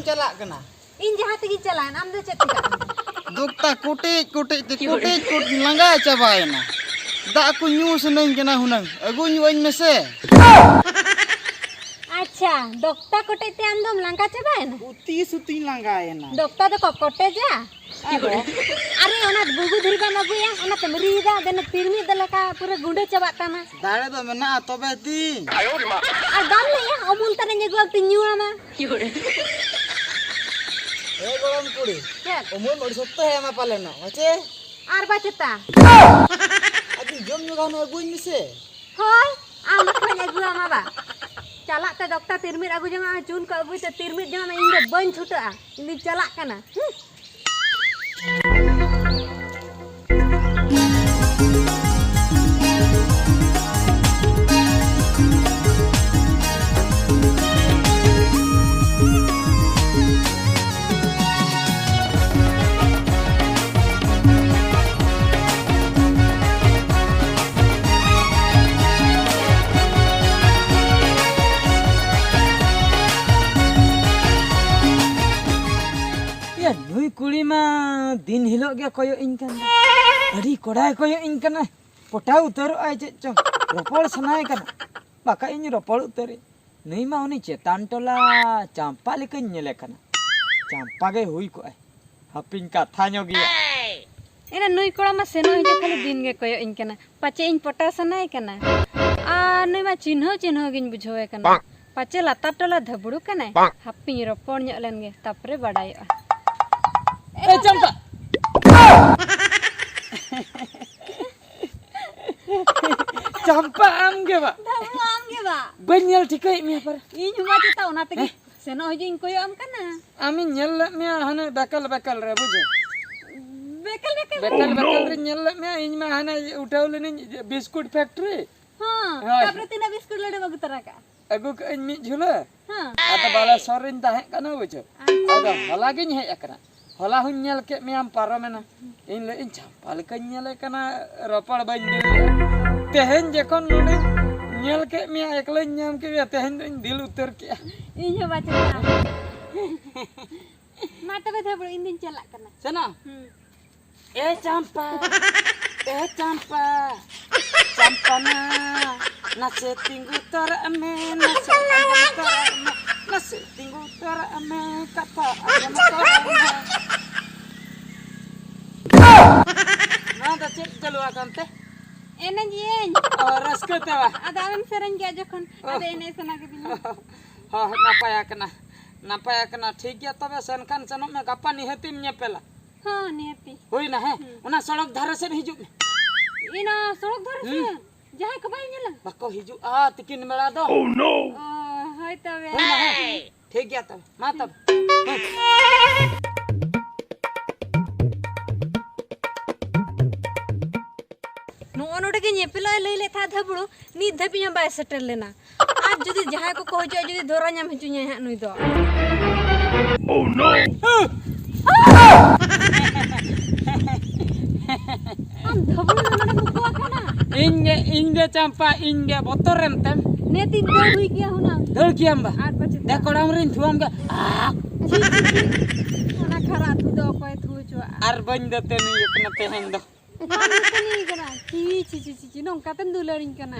चला कना इन जहाँ तक चलान आम दो चेक का दुखता कुटी लंगा चाबायना दा को न्यूज नहीं कना हुनंग अगु न्यून में से अच्छा डॉक्टर कोटे ते आम दम लंगा चाबायना उती सुती लंगायना डॉक्टर तो कोटे जा अरे ओना बुगु धरबा मगुया ओना तमरीदा देन तिरमी दलका पूरा गुंडे चबाताना दाड़े दो मेना तबे दी और दाम नहीं अमूल तने नेगो तिन्युआमा ए गोलम कुड़ी अमूल मोर सत्ता है मा पालेना ओचे आर बाचता अभी जम नु गानो अगुई मिसे होय आम को नेगुआ माबा चला ते डॉक्टर तिरमी अगु जमा चून को अगु ते तिरमी जमा इन दो बन छुटा इन चला कना कुड़ी मा दिन हिलो गया कोयो इनकन अड़ी कोड़ाय कोयो इनकन पोटा उतर आय चे चो रोपड़ सनाय कन बाका इन रोपड़ उतरे नहीं मा उनी चेतान टोला चांपा लेके नेले कन चांपा गे हुई को हपिन कथा नो गया एना नुई कोड़ा मा सेनो हिजे खाली दिन गे कोयो इनकन पाचे इन पोटा सनाय कना आ नुई मा चिन्ह गिन बुझोए कना पाचे लाता टोला धबड़ू कना हपिन रोपड़ ᱧᱚᱜ गे तापरे बडायो ए चंपा चंपा आमगे बा बन्यल ठिकई मिया पर इन हुआ ता ओना तगे सेनो हिजे इन कोयो आम कना आमी नेल मिया हने बेकल रे बुझे बेकल रे नेल मिया इन मा हने उठावलनी बिस्कुट फैक्ट्री हां तापरे तिना बिस्कुट लडे बगु तरा का अगु क इन मी झुला हां आता बाला सरिन ताहे कना बुझे अदा हला गिन हे एकरा हला हुन नेल के मियाम पारमेना इन ले इन चंपा के नेले कना रपड़ बन दे तेहन जखन नुने नेल के मिया एकले नाम के तेहन इन दिल उतर के इन हो बाचता मा तबे धबड़ इन दिन चला कना सना ए चंपा चंपना नसे तिंगु तर में नसे तिंगु तर में कथा ना दा चेक चलो आकंते एने जिएन और रसकते वा आदाम सरन गया जखन आदे एने सना के दिन हां नापाया कना ठीक गया तबे सनखान सनो में गप्पा निहतिम नेपेला हां नेपी होई ना है ओना सड़क धारे से हिजु इना सड़क धारे से जहां कबाई नेला बको हिजु आ तिकिन मेला दो ओह नो हाय तबे होई ना है ठीक गया तब मा तब नोडे के नेपिला लई ले था धबड़ो नी धबिया बाय सेटल लेना आज जदी जहां को कहो जो जदी धोरा नाम हिजुnya हा नुई दो ओह नो हम धबड़ो नोडे मुको कना इंगे चंपा इंगे बोतरम तम ने तीन दर हुई गया हुना धड़ कियाम बा आठ बजे देखो रामरिन थुआम गा ओना खरा तू दो कोय थु जो आर बन दते नहीं एकना तेहन दो नहीं कना ची नोंका तन दुलरिन कना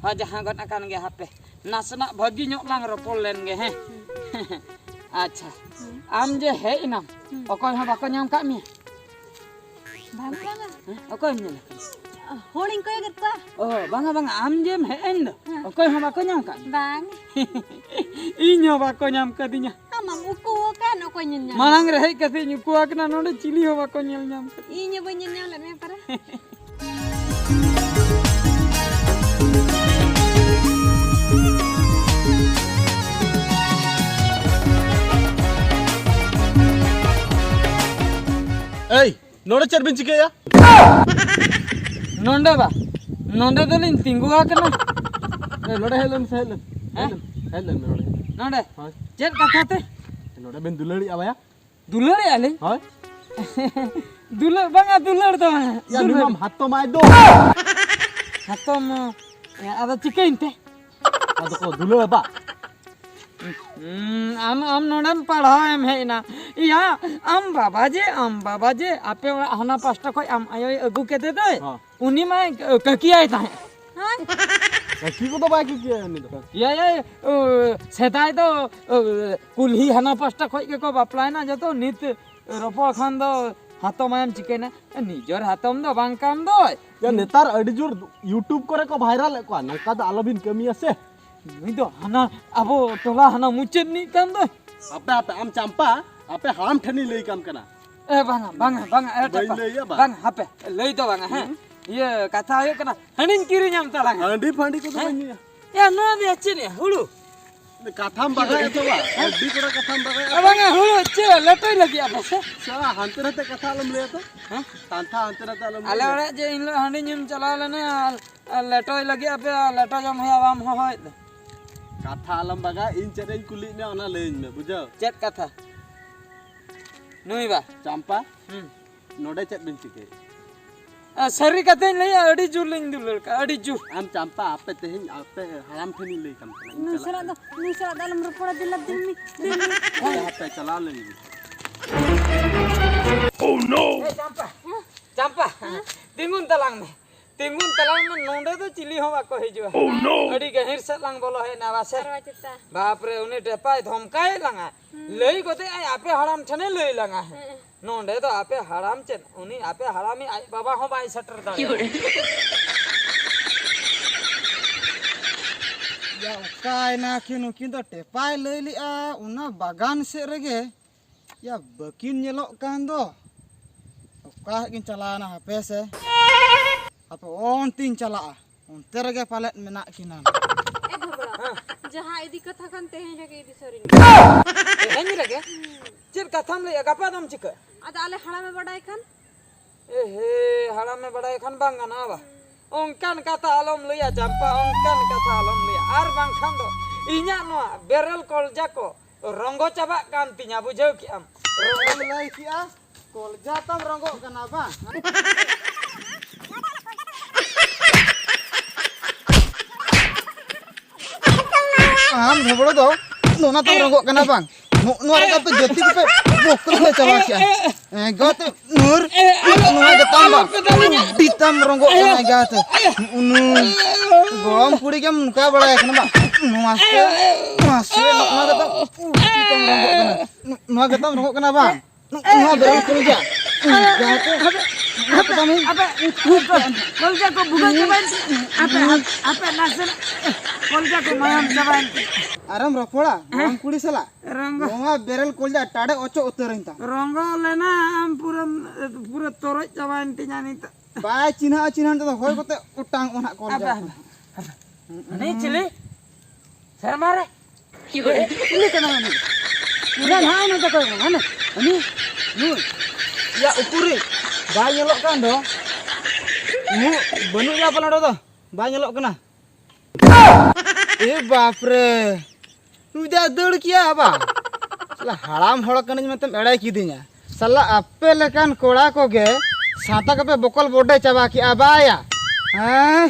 हा जहां गन अकान गे हापे नासना भगी ᱧᱚᱜ lang ropol len ge he अच्छा आम जे हे इनाम ओकोय हा बाको ᱧᱟᱢ का मी भांगा ओकोय ᱧᱮᱞ होड़िन कोय गत का ओ बांगा आम जे हे एन दो ओकोय हा बाको ᱧाम का बांग ᱤᱧ ᱦᱚᱸ ᱵᱟᱠᱚ ᱧᱟᱢ ᱠᱟᱫᱤᱧᱟ आमा मुको का नको nyam. मांग रहे कथे नुको आकना नोडे चिली हो बाको nyel nyam. Inya banyak nyam let me para. Hey, nora cer bin cike ya? नोंडे बा नोंडे तो लिन तिंगु आकना. Nora helen helen. Helen nora. नोंडे Hai. चेत कथा ते Nora bin dulari apa ya? दुलर आले Hai. दुलर बंगा दुलर तो Ya minum hatto mai do. हातम ada chicken ते Ado ko dulur apa? आम नोडम पढ़ा एम है ना या आम बाबा जे आपे हना पास्ता को आम आयो अगु के दे दे हाँ। उन्हीं में ककी आए था Kaki ko to ba ki kiya ni do. या सेदाय तो कुल्ही हना पास्ता को के को बापलाय ना जतो नित रपो खान दो हातो मायम चिकन निजर हातम दो बांकाम दो Ya netar adi jur YouTube kore ko viral ko nangka da alobin kami ase. नुई दो हना अबो टोला हना मुचेद नी काम दो Apa am campa, apa haram thani lei kam kana. A Banga A Bain lei ya ba. बांगा हापे लई तो बांगा हैं ये कथा आयो कना हनिन किरि न्याम तलांग Handi fandi ko to bani ya. या नो दे अच्छे ने हुलु Katham baga ya to ba. Adi kora katham baga. बांगा हुलु अच्छे लटोय लगी आपस Sa hantere te katha alam le to. हां Tantha hantere te alam. आले ओरे जे इन लो हनी निम चला लेने लटोय लगी आपे लटो जम है आवाम हो होय Katha alam baga in cereng kulit ne ona lein me bujau. चेत कथा नुई बा Campa node cet bin cike. सरी कथे लई अडी जुर लिन दुलर का अडी जुर Am campa apa tehin apa haram thani lei kam kana. Nusra dalam rupora dilap dilmi. Apa chala lei. चंपा तिंगुन तलांग में नोंडे तो चिली होवा को हिजुआ अडी गहिर से लांग बोलो है नावासे बाप रे उनी टेपाय धमकाय लांगा लई गोते आई आपे हराम छने लई लांगा है नोंडे तो आपे हराम चेन उनी आपे हरामी आई बाबा हो बाई सटर दा Ya ukai na nukin to tepai leli a una bagan se rege. Ya bakin nyelok kan do. Ukai kin calana hape se. Apa on tin cala a. On terge palet menak kinan. जहाँ इदी कथा करते हैं जगह इदी सरी ए हनी लगे चिर कथम ले गपा दम चिक अद आले हड़ा में बड़ा इकन ए हे हड़ा में बड़ा खन बांगा ना बा ओंकन कथा आलम लिया चंपा ओंकन कथा आलम लिया आर बांग खान दो इnya नोआ बेरल कॉलजा को रंगो चाबा कान तिnya बुझौ कि आम Rongol lai ki a. Kolja tam rongok kenapa? Am dhobro do. Nona tam rongok kenapa? Nuar ka pe joti pe bokol le chala ki. Gat nur nuar gatam ba. Ditam rongok kana gat. Unu goam puri ke muka bada kenapa? Masih nuar gatam ditam rongok kana. Nuar gatam rongok kenapa? Nuar beral kerja. Apa kami? कॉलजा को बुगा जबान आपे नासन कॉलजा को मायम जबान Aram ropola, orang kuli salah. रंग Ronga beral kolja tade ocho uterin ta. रंग लेना हम पूरा तोरच जबान तिnya नी त Ba Cina to hoy kote utang ona kolja. नहीं चले सर मारे Ini kenapa ni? Udah hai na to mana? Ini nu. Ya ukuri. Ba nyelok kan do. Mu benu ya pala do to. Ba nyelok kana. बापरे उदा दौड़ किया बा साला हराम हड़ कने मत एड़ाई की दिया साला आपे लेकान कोड़ा को गे साता के पे बकल बोडे चाबा की आबाया हैं